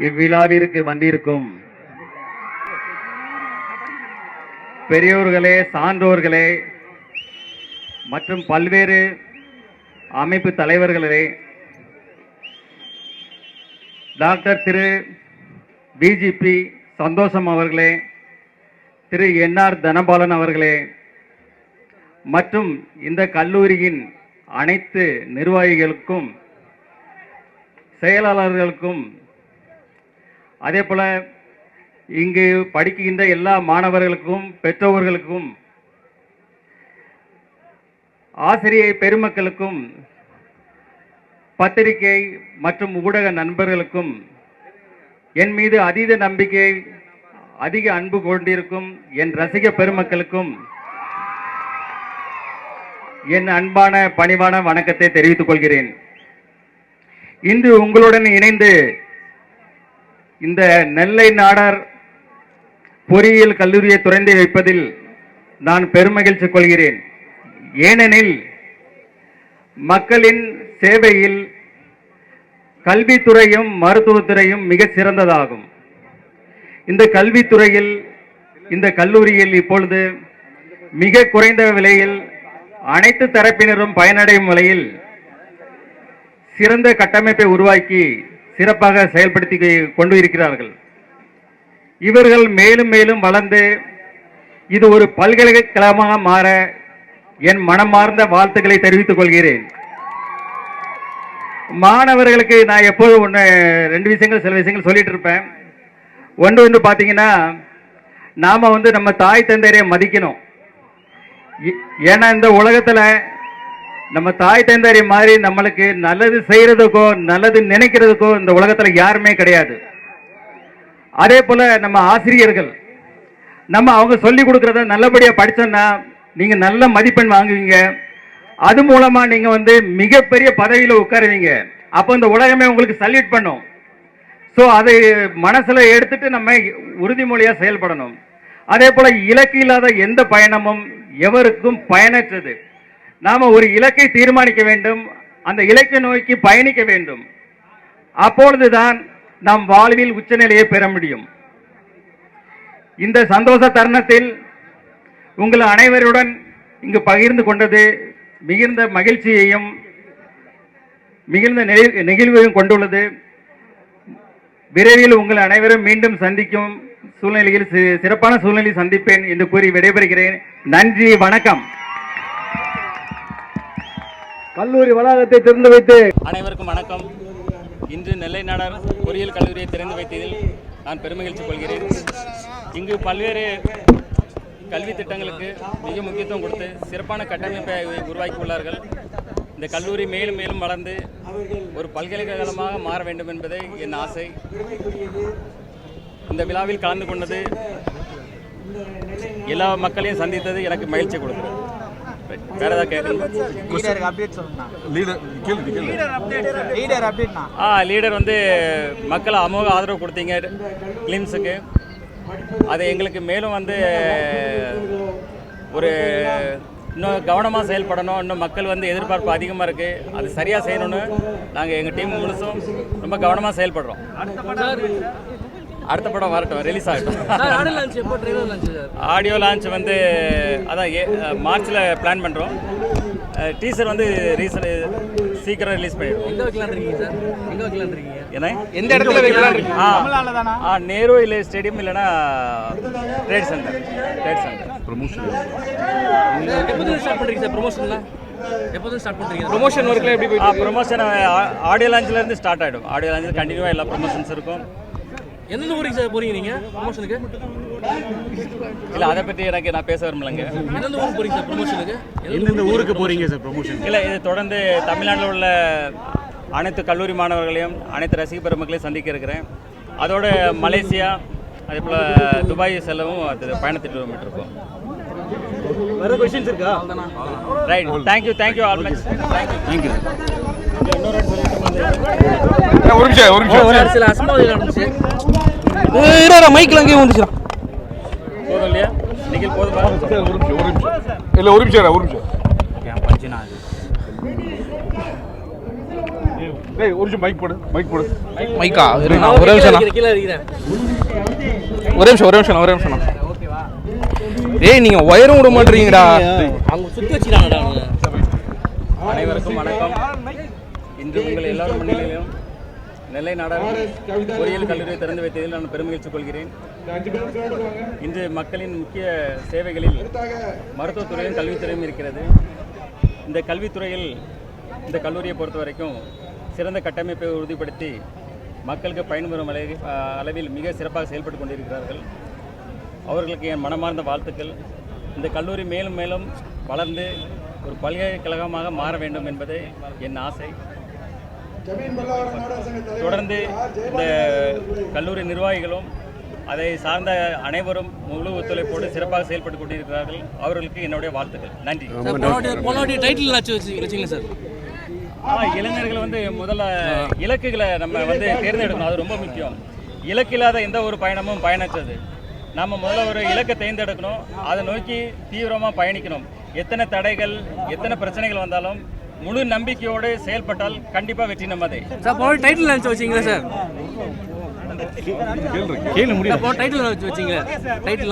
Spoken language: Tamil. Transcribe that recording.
இவ்விழாவிற்கு வந்திருக்கும் பெரியோர்களே, சான்றோர்களே மற்றும் பல்வேறு அமைப்பு தலைவர்களே, டாக்டர் திரு பிஜிபி சந்தோஷம் அவர்களே, திரு என்ஆர் தனபாலன் அவர்களே மற்றும் இந்த கல்லூரியின் அனைத்து நிர்வாகிகளுக்கும், செயலாளர்களுக்கும், அதே போல இங்கு படிக்கின்ற எல்லா மாணவர்களுக்கும், பெற்றோர்களுக்கும், ஆசிரியர் பெருமக்களுக்கும், பத்திரிகை மற்றும் ஊடக நண்பர்களுக்கும், என் மீது அதீத நம்பிக்கை, அதிக அன்பு கொண்டிருக்கும் என் ரசிக பெருமக்களுக்கும் என் அன்பான பணிவான வணக்கத்தை தெரிவித்துக் கொள்கிறேன். இன்று உங்களுடன் இணைந்து இந்த நெல்லை நாடார் பொறியியல் கல்லூரியை திறந்து வைப்பதில் நான் பெருமகிழ்ச்சி கொள்கிறேன். ஏனெனில் மக்களின் சேவையில் கல்வித்துறையும் மருத்துவத்துறையும் மிக சிறந்ததாகும். இந்த கல்வித்துறையில் இந்த கல்லூரியில் இப்பொழுது மிக குறைந்த விலையில் அனைத்து தரப்பினரும் பயனடையும் வகையில் சிறந்த கட்டமைப்பை உருவாக்கி சிறப்பாக செயல்படுத்தி கொண்டு இருக்கிறார்கள். இவர்கள் மேலும் மேலும் வளர்ந்து இது ஒரு பல்கலைக்கழகமாக மாற என் மனமார்ந்த வாழ்த்துக்களை தெரிவித்துக் கொள்கிறேன். மாணவர்களுக்கு நான் எப்போதும் சில விஷயங்கள் சொல்லிட்டு இருப்பேன். ஒன்று பார்த்தீங்கன்னா, நாம நம்ம தாய் தந்தையரை மதிக்கணும். ஏன்னா இந்த உலகத்துல நம்ம தாய் தந்தையரை மாதிரி நம்மளுக்கு நல்லது செய்யறதுக்கோ நல்லது நினைக்கிறதுக்கோ இந்த உலகத்துல யாருமே கிடையாது. அதே போல நம்ம ஆசிரியர்கள், நம்ம அவங்க சொல்லி கொடுக்கறத நல்லபடியா படிச்சோம்னா நீங்க நல்ல மதிப்பெண் வாங்குவீங்க. அது மூலமா நீங்க மிகப்பெரிய பதவியில உட்காருவீங்க. அப்போ இந்த உலகமே உங்களுக்கு சல்யூட் பண்ணும். ஸோ அதை மனசுல எடுத்துட்டு நம்ம உறுதிமொழியா செயல்படணும். அதே போல இலக்கு இல்லாத எந்த பயணமும் எவருக்கும் பயனற்றது. நாம ஒரு இலக்கை தீர்மானிக்க வேண்டும், அந்த இலக்கை நோக்கி பயணிக்க வேண்டும். அப்பொழுதுதான் நாம் வாழ்வில் உச்சநிலையை பெற முடியும். இந்த சந்தோஷ தருணத்தில் உங்கள் அனைவருடன் இங்கு பகிர்ந்து கொண்டது மிகுந்த மகிழ்ச்சியையும் மிகுந்த நெகிழ்வையும் கொண்டுள்ளது. விரைவில் உங்கள் அனைவரும் மீண்டும் சந்திக்கும் சூழ்நிலையில் சிறப்பான சூழ்நிலையில் சந்திப்பேன் என்று கூறி விடைபெறுகிறேன். நன்றி, வணக்கம். கல்லூரி வளாகத்தை திறந்து வைத்து அனைவருக்கும் வணக்கம். இன்று நெல்லை நாடார் பொறியியல் கல்லூரியை திறந்து வைத்ததில் நான் பெருமகிழ்ச்சி கொள்கிறேன். இங்கு பல்வேறு கல்வி திட்டங்களுக்கு மிக முக்கியத்துவம் கொடுத்து சிறப்பான கட்டமைப்பை உருவாக்கி உள்ளார்கள். இந்த கல்லூரி மேலும் மேலும் வளர்ந்து ஒரு பல்கலைக்கழகமாக மாற வேண்டும் என்பதே என் ஆசை. இந்த விழாவில் கலந்து கொண்டது, எல்லா மக்களையும் சந்தித்தது எனக்கு மகிழ்ச்சி கொடுக்குது. வேற ஏதாவது கேட்கணும்? லீடர் மக்கள் அமோக ஆதரவு கொடுத்தீங்க கிளிம்ஸுக்கு. அது எங்களுக்கு மேலும் ஒரு இன்னும் கவனமாக செயல்படணும். இன்னும் மக்கள் எதிர்பார்ப்பு அதிகமாக இருக்குது. அது சரியாக செய்யணும்னு நாங்கள் எங்கள் டீம் முழுசும் ரொம்ப கவனமாக செயல்படுறோம். அடுத்த படம் வரட்டும், ரிலீஸ் ஆகட்டும். ஆடியோ லான்ச் அதான் மார்ச்சில் பிளான் பண்ணுறோம். டீசர் சீக்கிரம் ரிலீஸ் பண்ணிடுவோம். எந்த இடத்துல நேரு இல்லை ஸ்டேடியம் இல்லைன்னா ட்ரேட் சென்டர். ப்ரமோஷன் ஒர்க்கில் எப்படி போயிட்டு? ப்ரொமோஷன் ஆடியோ லான்ச்லேருந்து ஸ்டார்ட் ஆகிடும். ஆடியோ லான்ச்சில் கண்டினியூவாக எல்லா ப்ரொமோஷன்ஸ் இருக்கும். எந்தெந்த ஊருக்கு சார் போறீங்க நீங்கள் ப்ரொமோஷனுக்கு? இல்லை, அதை பற்றி நான் பேச விரும்பலைங்க. எந்தெந்த ஊருக்கு போறீங்க சார் ப்ரொமோஷனுக்கு? எந்தெந்த ஊருக்கு போறீங்க சார் ப்ரமோஷன்? இல்லை, இது தொடர்ந்து தமிழ்நாட்டில் உள்ள அனைத்து கல்லூரி மாணவர்களையும் அனைத்து ரசிக பெருமக்களையும் சந்திக்க இருக்கிறேன். அதோட மலேசியா, அதே போல் துபாய் செல்லவும் பயணத்திட்டு இருக்கோம். வேறு கொஸ்டின்ஸ் இருக்கா? Right, thank you all much. Thank you. சில அசம்பாவிதம் நடந்துச்சு. மைக்கில் அங்கேயும் வந்துச்சுடா. போதும் இல்லையா? நிகில் போதும். இல்லை, ஒரு நிமிஷம். பஞ்சுனா டேய் ஒரு நிமிஷம் மைக் போடு மைக்கா இருண்ணா ஒரே நிமிஷம் ஒரே நிமிஷம் ஏய் நீங்க ஒயரும் விட மாட்டீங்கடா. அனைவருக்கும் வணக்கம். இன்று உங்கள் எல்லாரும் முன்னிலையிலும் நெல்லை நாடார் பொறியியல் கல்லூரியை திறந்து வைத்ததில் நான் பெருமகிழ்ச்சி கொள்கிறேன். இன்று மக்களின் முக்கிய சேவைகளில் மருத்துவத்துறையும் கல்வித்துறையும் இருக்கிறது. இந்த கல்வித்துறையில் இந்த கல்லூரியை பொறுத்த வரைக்கும் சிறந்த கட்டமைப்பை உறுதிப்படுத்தி மக்களுக்கு பயன்பெறும் அளவில் மிக சிறப்பாக செயல்பட்டு கொண்டிருக்கிறார்கள். அவர்களுக்கு என் மனமார்ந்த வாழ்த்துக்கள். இந்த கல்லூரி மேலும் மேலும் வளர்ந்து ஒரு பல்கலைக்கழகமாக மாற வேண்டும் என்பதே என் ஆசை. தொடர்ந்து இந்த கல்லூரி நிர்வாகிகளும் அதை சார்ந்த அனைவரும் முழு ஒத்துழைப்போடு சிறப்பாக செயல்பட்டு கொண்டிருக்கிறார்கள். அவர்களுக்கு என்னுடைய வாழ்த்துக்கள். நன்றி. இளைஞர்கள் முதல்ல இலக்குகளை நம்ம தேர்ந்தெடுக்கணும். அது ரொம்ப முக்கியம். இலக்கில்லாத எந்த ஒரு பயணமும் பயனற்றது. நம்ம முதல்ல ஒரு இலக்கை தேர்ந்தெடுக்கணும், அதை நோக்கி தீவிரமாக பயணிக்கணும். எத்தனை தடைகள் எத்தனை பிரச்சனைகள் வந்தாலும் முழு நம்பிக்கையோடு செயல்பட்டால் கண்டிப்பாக வெற்றி நம்மதே. டைட்டில் லான்ச் வச்சிங்களா சார்? கேளு முடியும். டைட்டில் லான்ச் வச்சிங்க. தேங்க்யூ